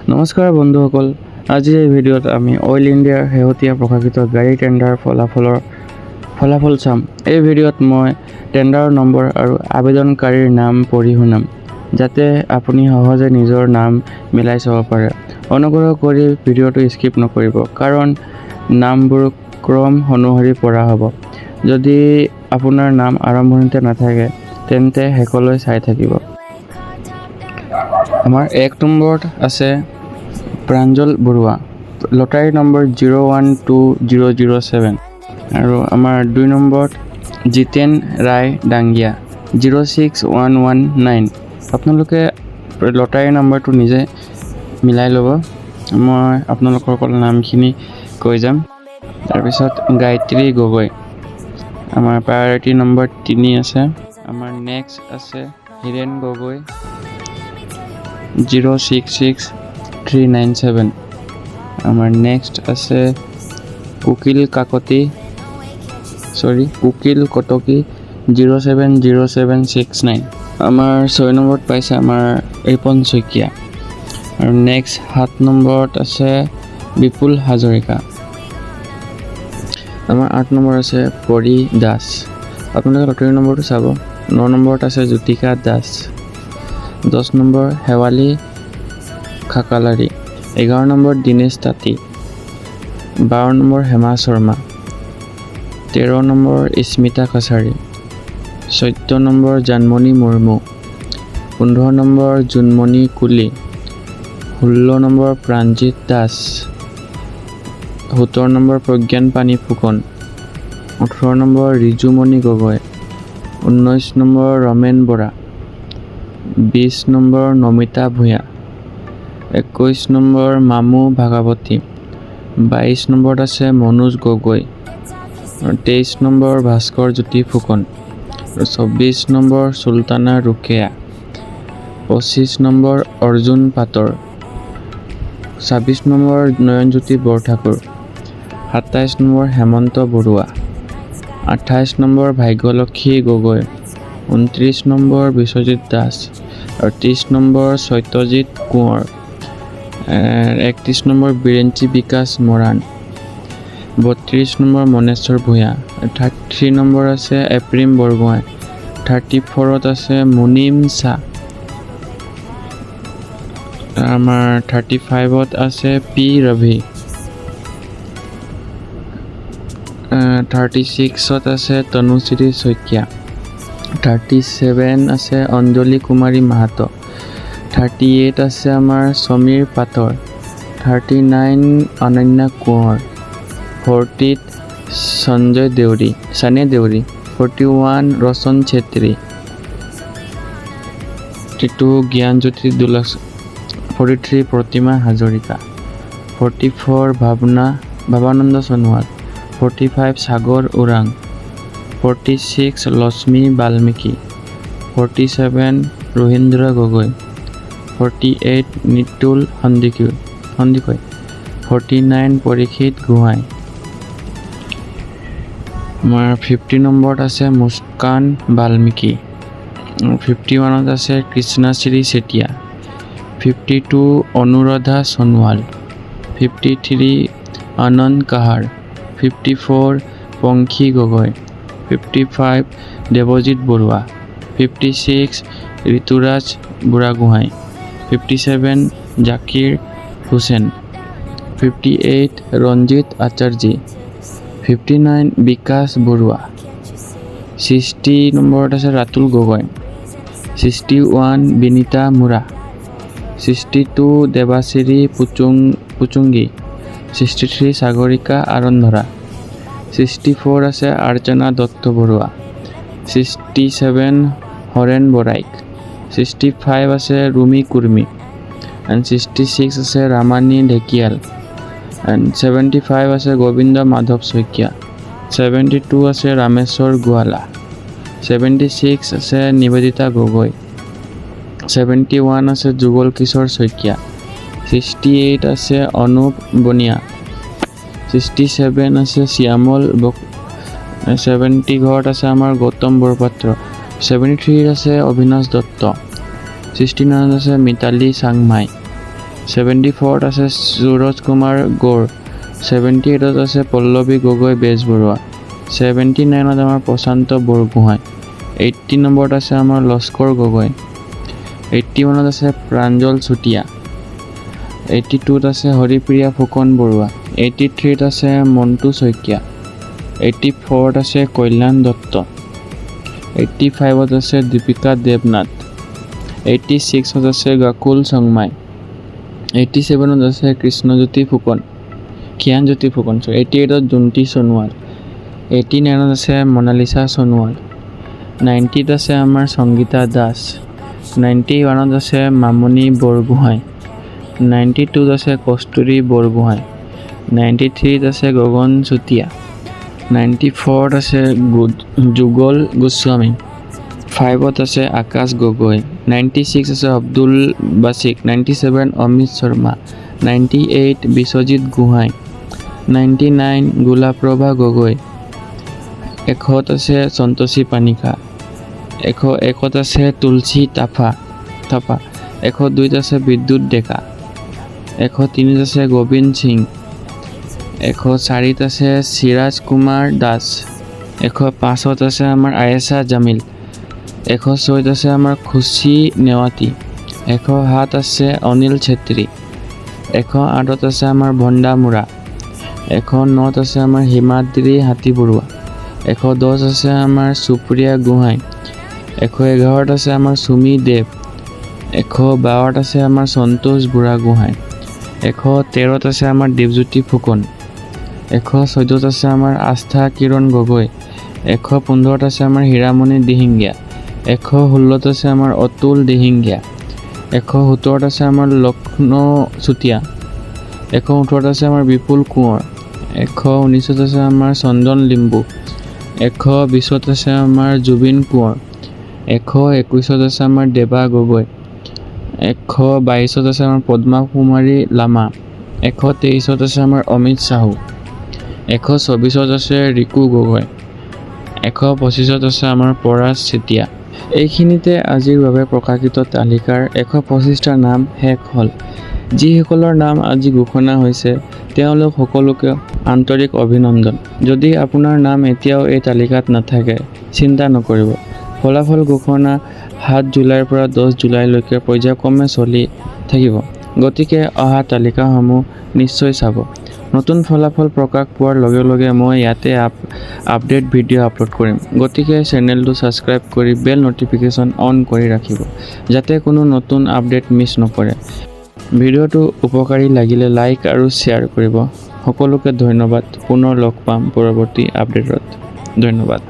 নমস্কাৰ বন্ধুসকল, আজিৰ এই ভিডিঅ'ত আমি অইল ইণ্ডিয়াৰ শেহতীয়া প্ৰকাশিত গাড়ী টেণ্ডাৰ ফলাফল চাম। এই ভিডিঅ'ত মই টেণ্ডাৰৰ নম্বৰ আৰু আবেদনকাৰীৰ নাম পঢ়ি শুনাম, যাতে আপুনি সহজে নিজৰ নাম মিলাই চাব পাৰে। অনুগ্ৰহ কৰি ভিডিঅ'টো স্কিপ নকৰিব, কাৰণ নামবোৰ ক্ৰম অনুসৰি পঢ়া হ'ব। যদি আপোনাৰ নাম আৰম্ভণিতে নাথাকে, তেন্তে শেষলৈ চাই থাকিব। আমাৰ 1 নম্বৰত আছে প্ৰাঞ্জল বৰুৱা, লটাৰী নম্বৰ 012007। আৰু আমাৰ 2 নম্বৰত জিতেন ৰায় ডাংগিয়া 06119। আপোনালোকে লটাৰী নম্বৰটো নিজে মিলাই ল'ব। মই আপোনালোকৰ নামখিনি কৈ যাম। তাৰপিছত গায়ত্ৰী গগৈ, আমাৰ প্ৰায়ৰিটি নম্বৰ 3 আছে। আমাৰ নেক্সট আছে হীৰেণ গগৈ 066397। আমাৰ নেক্সট আছে কুকিল কটকী 070769। আমাৰ 6 নম্বৰত পাইছে আমাৰ ৰিপন শইকীয়া। আৰু নেক্সট 7 নম্বৰত আছে বিপুল হাজৰিকা। আমাৰ 8 নম্বৰ আছে পৰি দাস। আপোনালোকে লটাৰী নম্বৰটো চাব। 9 নম্বৰত আছে জ্যোতিকা দাস। 10 নম্বৰ শেৱালী খাকালাৰী। 11 নম্বৰ দীনেশ তাঁতী। 12 number Hema Sharma. 13 number Smita Kachari. 14 number Janmoni Murmu. 15 number Jonmoni Kuli. 16 number Pranjit Das. 17 number Pragyan Pani Phukan. 18 number Rijumoni Gogoi. 19 number Ramen Bora. 20 number Namita Bhuyan. 21 number Mamu Bhagawati. 22 নম্বৰত আছে Manoj Gogoi. 23 number Bhaskar Jyoti Phukan. 24 number Sultana Rukeya. 25 number Arjun Patar. 26 number Nayanjyoti Borthakur. 27 number Hemanta Baruah. 28 number Bhagyalakshmi Gogoi. 29 number Biswajit Das. আৰু 30 number Satyajit Konwar. 31 number Biranchi Bikash Moran. 32 number Moneswar Bhuyan. 33 number আছে এপ্ৰিম বৰগোহাঁই। 34ত আছে মুনিম শ্বাহ। আমাৰ 35ত আছে পি ৰভি। 36ত আছে তনুশ্ৰী শইকীয়া। 37 আছে অঞ্জলি কুমাৰী মাহাতো। 38 আছে আমাৰ সমীৰ পাটৰ। 39 অনন্যা কোঁৱৰ। 40 চানী দেউৰী। 41 ৰচন ছেত্ৰী। 42 জ্ঞানজ্যোতি দুলাল। 43 প্ৰতিমা হাজৰিকা। 44 ভাৱানন্দ সোণোৱাল। 45 সাগৰ ওৰাং। 46 লক্ষ্মী বাল্মীকি। 47 ৰোহিন্দ্ৰ গগৈ। 48 নিতুল সন্দিকৈ। 49 পৰীক্ষিত গোহাঁই। আমাৰ 50 নম্বৰত আছে মুস্কান বাল্মীকি। 51ত আছে কৃষ্ণশ্ৰী চেতিয়া। 52 অনুৰাধা সোণোৱাল। 53 আনন্দ কাহাৰ। 54 পংখী গগৈ। 55 দেৱজিৎ বৰুৱা। 56 ঋতুৰাজ বুঢ়াগোহাঁই। 57 জাকিৰ হুছেইন। 58 ৰঞ্জিত আচাৰ্যী। 59 বিকাশ বৰুৱা। 60 নম্বৰত আছে ৰাতুল গগৈ। 61 বিনীতা মুৰা। 62 দেৱাশ্ৰী পুচুংগী। 63 সাগৰিকা আৰন্ধৰা। 64 আছে আৰ্চনা দত্ত বৰুৱা। 67 হৰেণ বৰাইক। 65 আছে ৰুমি কুৰ্মী। 66 আছে ৰামানী ঢেকিয়াল। 75 আছে গোবিন্দ মাধৱ শইকীয়া। 72 আছে ৰামেশ্বৰ গোৱালা। 76 আছে নিবেদিতা গগৈ। 71 আছে যুগল কিশোৰ শইকীয়া। 68 আছে অনুপ বনিয়া। 67 আছে শ্যামল 70 ঘৰত আছে আমাৰ গৌতম বৰপাত্ৰ। 73 আছে অভিনাশ দত্ত। 69 আছে মিতালী চাংমাই। 74ত আছে সুৰজ কুমাৰ গৌৰ, 78ত আছে পল্লৱী গগৈ বেজবৰুৱা, 79ত আমাৰ প্ৰশান্ত বৰগোহাঁই, 80 নম্বৰত আছে আমাৰ লস্কৰ গগৈ, 81ত আছে প্ৰাঞ্জল চুতীয়া, 82ত আছে হৰিপ্ৰিয়া ফুকন বৰুৱা, 83ত আছে মণ্টু শইকীয়া, 84ত আছে কল্যাণ দত্ত, 85ত আছে দীপিকা দেৱনাথ, 86ত আছে গাকুল চংমাই, 87ত আছে কৃষ্ণজ্যোতি ফুকন, 88ত জুণ্টি সোণোৱাল, 89ত আছে মনালিছা সোণোৱাল, 90ত আছে আমাৰ সংগীতা দাস, 91ত আছে মামনি বৰগোহাঁই, 92ত আছে কস্তুৰী বৰগোহাঁই, 93ত আছে গগন চুতীয়া, 94ত আছে যুগল গোস্বামী, 5ত আছে আকাশ গগৈ, 96 আছে আব্দুল বাছিক, 97 অমিত শৰ্মা, 98 বিশ্বজিৎ গোহাঁই, 99 গোলাপ্ৰভা গগৈ, 100ত আছে সন্তোষী পানিকা, 101ত আছে তুলসী থাপা, 102ত আছে বিদ্যুৎ ডেকা, 103ত আছে গোবিন্দ সিং, 104ত আছে চিৰাজ কুমাৰ দাস, 105ত আছে আমাৰ আয়েশা জামিল, 106ত আছে আমাৰ খুচি নেৱাতি, 107ত আছে অনিল ছেত্ৰী, 108ত আছে আমাৰ ভণ্ডা মুৰা, 109ত আছে আমাৰ হিমাদ্ৰী হাতীবৰুৱা, 110 আছে আমাৰ সুপ্ৰিয়া গোহাঁই, 111ত আছে আমাৰ সুমি দেৱ, 112ত আছে আমাৰ সন্তোষ বুঢ়াগোহাঁই, 113ত আছে আমাৰ দেৱজ্যোতি ফুকন, 114ত আছে আমাৰ আস্থা কিৰণ গগৈ, 115ত আছে আমাৰ হীৰামণি দিহিঙীয়া, 116ত আছে আমাৰ অতুল দিহিঙীয়া, 117ত আছে আমাৰ লক্ষ্ণৌ চুতীয়া, 118ত আছে আমাৰ বিপুল কোঁৱৰ, 119ত আছে আমাৰ চন্দন লিম্বু, 120ত আছে আমাৰ জুবিন কোঁৱৰ, 121ত আছে আমাৰ দেৱা গগৈ, 122ত আছে আমাৰ পদ্মা কুমাৰী লামা, 123ত আছে আমাৰ অমিত সাহু, 124ত আছে ৰিকু গগৈ, 125ত আছে আমাৰ পৰাজ চেতিয়া। এইখিনিতে আজিৰ বাবে প্ৰকাশিত তালিকাৰ 125টা নাম শেষ হ'ল। যিসকলৰ নাম আজি ঘোষণা হৈছে তেওঁলোক সকলোকে আন্তৰিক অভিনন্দন। যদি আপোনাৰ নাম এতিয়াও এই তালিকাত নাথাকে চিন্তা নকৰিব। ফলাফল ঘোষণা 7 জুলাইৰ পৰা 10 জুলাইলৈকে পৰ্যায়ক্ৰমে চলি থাকিব। গতিকে অহা তালিকাসমূহ নিশ্চয় চাব। নতুন ফলাফল প্ৰকাশ পোৱাৰ লগে লগে মই ইয়াতে আপডেট ভিডিঅ' আপলোড কৰিম। গতিকে চেনেলটো ছাবস্ক্ৰাইব কৰি বেল নটিফিকেশ্যন অন কৰি ৰাখিব যাতে কোনো নতুন আপডেট মিছ নকৰে। ভিডিঅ'টো উপকাৰী লাগিলে লাইক আৰু শ্বেয়াৰ কৰিব। সকলোকে ধন্যবাদ। পুনৰ লগ পাম পৰৱৰ্তী আপডেটত। ধন্যবাদ।